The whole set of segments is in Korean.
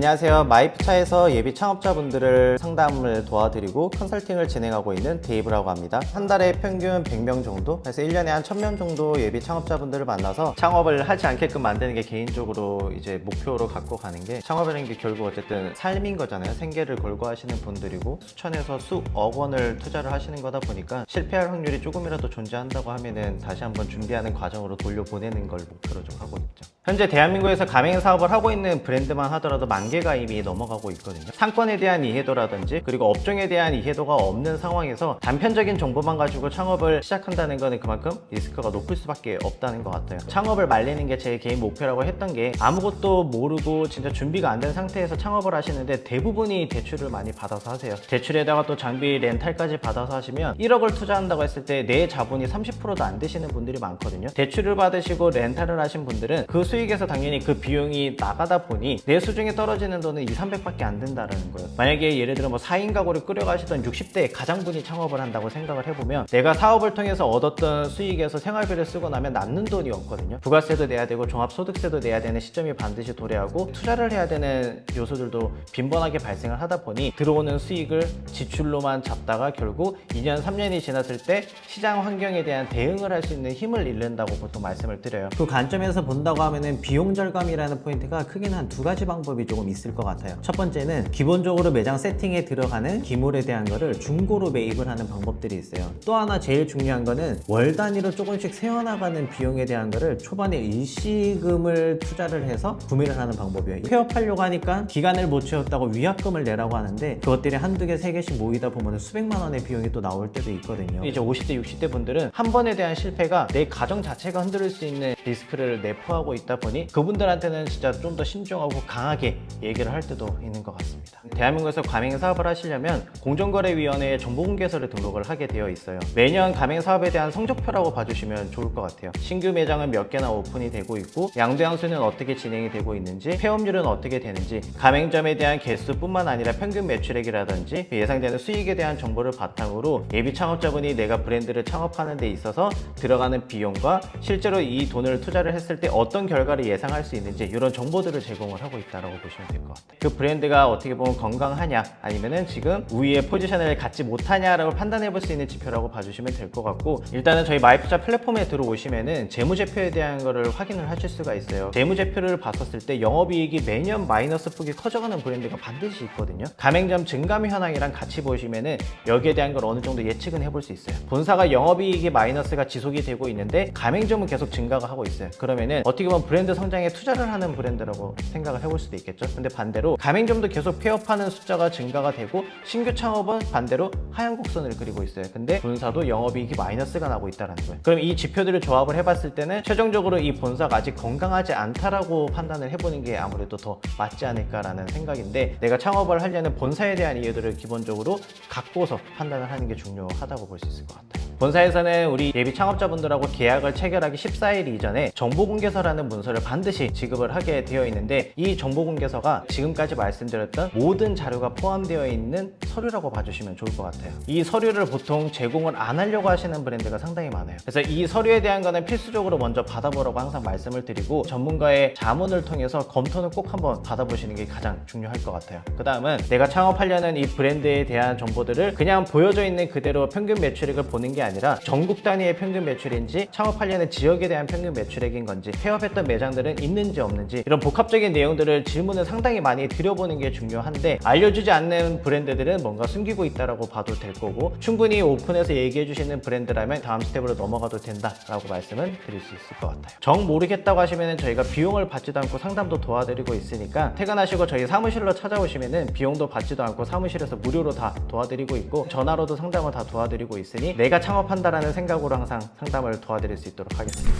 안녕하세요. 마이프차에서 예비 창업자분들을 상담을 도와드리고 컨설팅을 진행하고 있는 데이브라고 합니다. 한 달에 평균 100명 정도, 그래서 1년에 한 1000명 정도 예비 창업자분들을 만나서 창업을 하지 않게끔 만드는 게 개인적으로 이제 목표로 갖고 가는 게, 창업이라는 게 결국 어쨌든 삶인 거잖아요. 생계를 걸고 하시는 분들이고 수천에서 수억 원을 투자를 하시는 거다 보니까 실패할 확률이 조금이라도 존재한다고 하면은 다시 한번 준비하는 과정으로 돌려보내는 걸 목표로 좀 하고 있죠. 현재 대한민국에서 가맹 사업을 하고 있는 브랜드만 하더라도 10,000개가 이미 넘어가고 있거든요. 상권에 대한 이해도라든지 그리고 업종에 대한 이해도가 없는 상황에서 단편적인 정보만 가지고 창업을 시작한다는 거는 그만큼 리스크가 높을 수밖에 없다는 것 같아요. 창업을 말리는 게 제 개인 목표라고 했던 게, 아무것도 모르고 진짜 준비가 안 된 상태에서 창업을 하시는데 대부분이 대출을 많이 받아서 하세요. 대출에다가 또 장비 렌탈까지 받아서 하시면 1억을 투자한다고 했을 때 내 자본이 30%도 안 되시는 분들이 많거든요. 대출을 받으시고 렌탈을 하신 분들은 그 수익에서 당연히 그 비용이 나가다 보니 내 수중에 떨어지는 돈은 200~300밖에 안 된다는 거예요. 만약에 예를 들어 4인 가구를 끌어가시던 60대 가장분이 창업을 한다고 생각을 해보면, 내가 사업을 통해서 얻었던 수익에서 생활비를 쓰고 나면 남는 돈이 없거든요. 부가세도 내야 되고 종합소득세도 내야 되는 시점이 반드시 도래하고 투자를 해야 되는 요소들도 빈번하게 발생을 하다 보니 들어오는 수익을 지출로만 잡다가 결국 2년, 3년이 지났을 때 시장 환경에 대한 대응을 할 수 있는 힘을 잃는다고 보통 말씀을 드려요. 그 관점에서 본다고 하면은 비용 절감이라는 포인트가 크게는 한 2가지 방법이 조금 있을 것 같아요. 첫 번째는 기본적으로 매장 세팅에 들어가는 기물에 대한 거를 중고로 매입을 하는 방법들이 있어요. 또 하나 제일 중요한 거는 월 단위로 조금씩 세워나가는 비용에 대한 거를 초반에 일시금을 투자를 해서 구매를 하는 방법이에요. 폐업하려고 하니까 기간을 못 채웠다고 위약금을 내라고 하는데, 그것들이 한두 개, 세 개씩 모이다 보면 수백만 원의 비용이 또 나올 때도 있거든요. 이제 50대, 60대 분들은 한 번에 대한 실패가 내 가정 자체가 흔들릴 수 있는 리스크를 내포하고 있다 보니 그분들한테는 진짜 좀 더 신중하고 강하게 얘기를 할 때도 있는 것 같습니다. 대한민국에서 가맹 사업을 하시려면 공정거래위원회에 정보공개서를 등록을 하게 되어 있어요. 매년 가맹 사업에 대한 성적표라고 봐주시면 좋을 것 같아요. 신규 매장은 몇 개나 오픈이 되고 있고, 양도양수는 어떻게 진행이 되고 있는지, 폐업률은 어떻게 되는지, 가맹점에 대한 개수뿐만 아니라 평균 매출액이라든지 예상되는 수익에 대한 정보를 바탕으로 예비 창업자분이 내가 브랜드를 창업하는 데 있어서 들어가는 비용과 실제로 이 돈을 투자를 했을 때 어떤 결과를 예상할 수 있는지, 이런 정보들을 제공을 하고 있다고 보시면 될 것 같아요. 그 브랜드가 어떻게 보면 건강하냐, 아니면은 지금 우위의 포지션을 갖지 못하냐라고 판단해 볼 수 있는 지표라고 봐주시면 될 것 같고, 일단은 저희 마이프차 플랫폼에 들어오시면은 재무제표에 대한 거를 확인을 하실 수가 있어요. 재무제표를 봤었을 때 영업이익이 매년 마이너스 폭이 커져가는 브랜드가 반드시 있거든요. 가맹점 증감 현황이랑 같이 보시면은 여기에 대한 걸 어느 정도 예측은 해볼 수 있어요. 본사가 영업이익이 마이너스가 지속이 되고 있는데 가맹점은 계속 증가가 하고 있어요. 그러면은 어떻게 보면 브랜드 성장에 투자를 하는 브랜드라고 생각을 해볼 수도 있겠죠. 근데 반대로 가맹점도 계속 폐업하는 숫자가 증가가 되고, 신규 창업은 반대로 하얀 곡선을 그리고 있어요. 근데 본사도 영업이익이 마이너스가 나고 있다는 거예요. 그럼 이 지표들을 조합을 해봤을 때는 최종적으로 이 본사가 아직 건강하지 않다라고 판단을 해보는 게 아무래도 더 맞지 않을까라는 생각인데, 내가 창업을 하려는 본사에 대한 이해도를 기본적으로 갖고서 판단을 하는 게 중요하다고 볼 수 있을 것 같아요. 본사에서는 우리 예비 창업자분들하고 계약을 체결하기 14일 이전에 정보공개서라는 문서를 반드시 지급을 하게 되어 있는데, 이 정보공개서가 지금까지 말씀드렸던 모든 자료가 포함되어 있는 서류라고 봐주시면 좋을 것 같아요. 이 서류를 보통 제공을 안 하려고 하시는 브랜드가 상당히 많아요. 그래서 이 서류에 대한 거는 필수적으로 먼저 받아보라고 항상 말씀을 드리고, 전문가의 자문을 통해서 검토는 꼭 한번 받아보시는 게 가장 중요할 것 같아요. 그 다음은 내가 창업하려는 이 브랜드에 대한 정보들을 그냥 보여져 있는 그대로 평균 매출액을 보는 게 아니라 전국 단위의 평균 매출인지, 창업하려는 지역에 대한 평균 매출액인 건지, 폐업했던 매장들은 있는지 없는지, 이런 복합적인 내용들을 질문을 상당히 많이 드려보는 게 중요한데, 알려주지 않는 브랜드들은 뭔가 숨기고 있다라고 봐도 될 거고, 충분히 오픈해서 얘기해 주시는 브랜드라면 다음 스텝으로 넘어가도 된다라고 말씀은 드릴 수 있을 것 같아요. 정 모르겠다고 하시면은 저희가 비용을 받지도 않고 상담도 도와드리고 있으니까, 퇴근하시고 저희 사무실로 찾아오시면은 비용도 받지도 않고 사무실에서 무료로 다 도와드리고 있고, 전화로도 상담을 다 도와드리고 있으니 내가 창업한다라는 생각으로 항상 상담을 도와드릴 수 있도록 하겠습니다.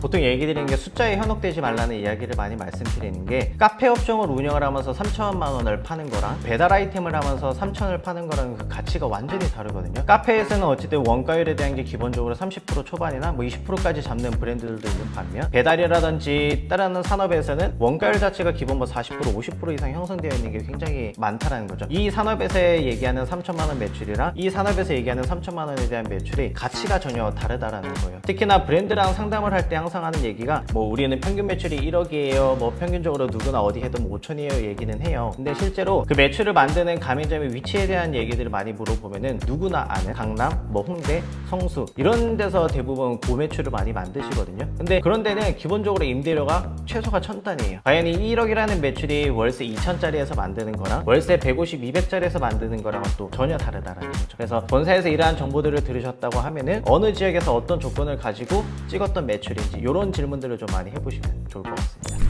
보통 얘기 드리는 게 숫자에 현혹되지 말라는 이야기를 많이 말씀드리는 게, 카페 업종을 운영을 하면서 3천만 원을 파는 거랑 배달 아이템을 하면서 3천을 파는 거랑 그 가치가 완전히 다르거든요. 카페에서는 어쨌든 원가율에 대한 게 기본적으로 30% 초반이나 20%까지 잡는 브랜드들도 있는 반면, 배달이라든지 다른 산업에서는 원가율 자체가 기본 40%, 50% 이상 형성되어 있는 게 굉장히 많다는 거죠. 이 산업에서 얘기하는 3천만 원 매출이랑 이 산업에서 얘기하는 3천만 원에 대한 매출이 가치가 전혀 다르다라는 거예요. 특히나 브랜드랑 상담을 할 상담할 때 항상 하는 얘기가 뭐 우리는 평균 매출이 1억이에요. 뭐 평균적으로 누구나 어디 해도 뭐 5천이에요 얘기는 해요. 근데 실제로 그 매출을 만드는 가맹점의 위치에 대한 얘기들을 많이 물어보면은 누구나 아는 강남, 뭐 홍대, 성수 이런 데서 대부분 고매출을 많이 만드시거든요. 근데 그런 데는 기본적으로 임대료가 최소가 1000단이에요. 과연 이 1억이라는 매출이 월세 2000짜리에서 만드는 거랑 월세 150, 200짜리에서 만드는 거랑은 또 전혀 다르다라는 거죠. 그래서 본사에서 이러한 정보들을 들으셨다고 하면은 어느 지역에서 어떤 조건을 가지고 찍었던 매출인지 이런 질문들을 좀 많이 해보시면 좋을 것 같습니다.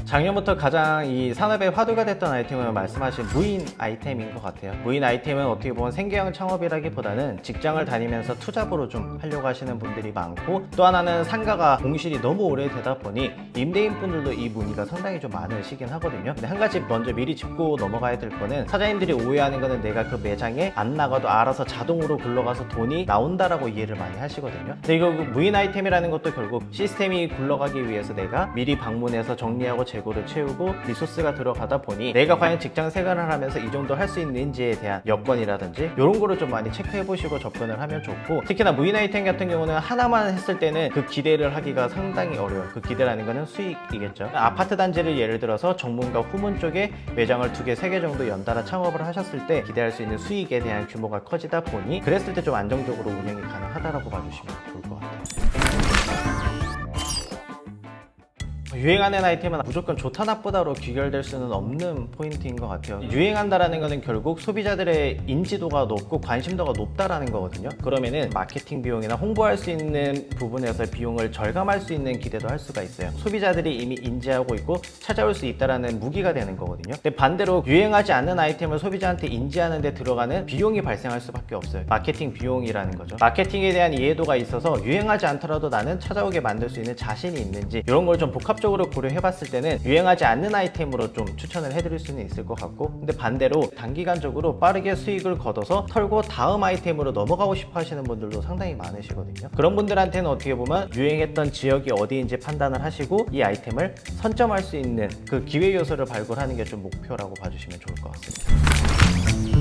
작년부터 가장 이 산업의 화두가 됐던 아이템은 말씀하신 무인 아이템인 것 같아요. 무인 아이템은 어떻게 보면 생계형 창업이라기보다는 직장을 다니면서 투잡으로 좀 하려고 하시는 분들이 많고, 또 하나는 상가가 공실이 너무 오래되다 보니 임대인 분들도 이 문의가 상당히 좀 많으시긴 하거든요. 근데 한 가지 먼저 미리 짚고 넘어가야 될 거는, 사장님들이 오해하는 거는 내가 그 매장에 안 나가도 알아서 자동으로 굴러가서 돈이 나온다라고 이해를 많이 하시거든요. 근데 이거 무인 아이템이라는 것도 결국 시스템이 굴러가기 위해서 내가 미리 방문해서 정리하고 재고를 채우고 리소스가 들어가다 보니 내가 과연 직장 생활을 하면서 이 정도 할 수 있는지에 대한 여건이라든지 이런 거를 좀 많이 체크해 보시고 접근을 하면 좋고, 특히나 무인 아이템 같은 경우는 하나만 했을 때는 그 기대를 하기가 상당히 어려워요. 그 기대라는 거는 수익이겠죠. 아파트 단지를 예를 들어서 정문과 후문 쪽에 매장을 2개, 3개 정도 연달아 창업을 하셨을 때 기대할 수 있는 수익에 대한 규모가 커지다 보니 그랬을 때 좀 안정적으로 운영이 가능하다라고 봐주시면 좋을 것 같아요. 유행하는 아이템은 무조건 좋다 나쁘다로 귀결될 수는 없는 포인트인 것 같아요. 유행한다라는 거는 결국 소비자들의 인지도가 높고 관심도가 높다라는 거거든요. 그러면은 마케팅 비용이나 홍보할 수 있는 부분에서 비용을 절감할 수 있는 기대도 할 수가 있어요. 소비자들이 이미 인지하고 있고 찾아올 수 있다라는 무기가 되는 거거든요. 근데 반대로 유행하지 않는 아이템을 소비자한테 인지하는 데 들어가는 비용이 발생할 수밖에 없어요. 마케팅 비용이라는 거죠. 마케팅에 대한 이해도가 있어서 유행하지 않더라도 나는 찾아오게 만들 수 있는 자신이 있는지, 이런 걸 좀 복합적으로 고려해봤을 때는 유행하지 않는 아이템으로 좀 추천을 해드릴 수는 있을 것 같고, 근데 반대로 단기간적으로 빠르게 수익을 거둬서 털고 다음 아이템으로 넘어가고 싶어 하시는 분들도 상당히 많으시거든요. 그런 분들한테는 어떻게 보면 유행했던 지역이 어디인지 판단을 하시고 이 아이템을 선점할 수 있는 그 기회 요소를 발굴하는 게 좀 목표라고 봐주시면 좋을 것 같습니다.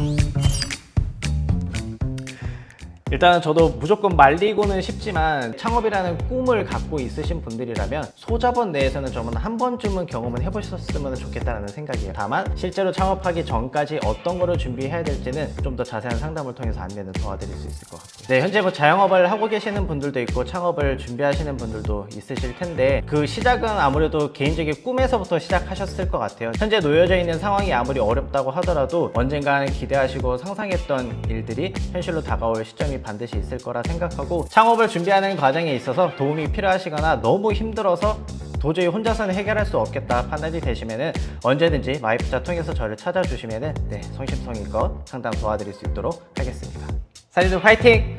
일단 저도 무조건 말리고는 싶지만 창업이라는 꿈을 갖고 있으신 분들이라면 소자본 내에서는 저는 한 번쯤은 경험은 해보셨으면 좋겠다는 생각이에요. 다만 실제로 창업하기 전까지 어떤 거를 준비해야 될지는 좀 더 자세한 상담을 통해서 안내는 도와드릴 수 있을 것 같고요. 네, 현재 뭐 자영업을 하고 계시는 분들도 있고 창업을 준비하시는 분들도 있으실 텐데, 그 시작은 아무래도 개인적인 꿈에서부터 시작하셨을 것 같아요. 현재 놓여져 있는 상황이 아무리 어렵다고 하더라도 언젠가는 기대하시고 상상했던 일들이 현실로 다가올 시점이 반드시 있을 거라 생각하고, 창업을 준비하는 과정에 있어서 도움이 필요하시거나 너무 힘들어서 도저히 혼자서는 해결할 수 없겠다 판단이 되시면은 언제든지 마이프자 통해서 저를 찾아주시면은 성심성의껏 상담 도와드릴 수 있도록 하겠습니다. 사장님들 화이팅!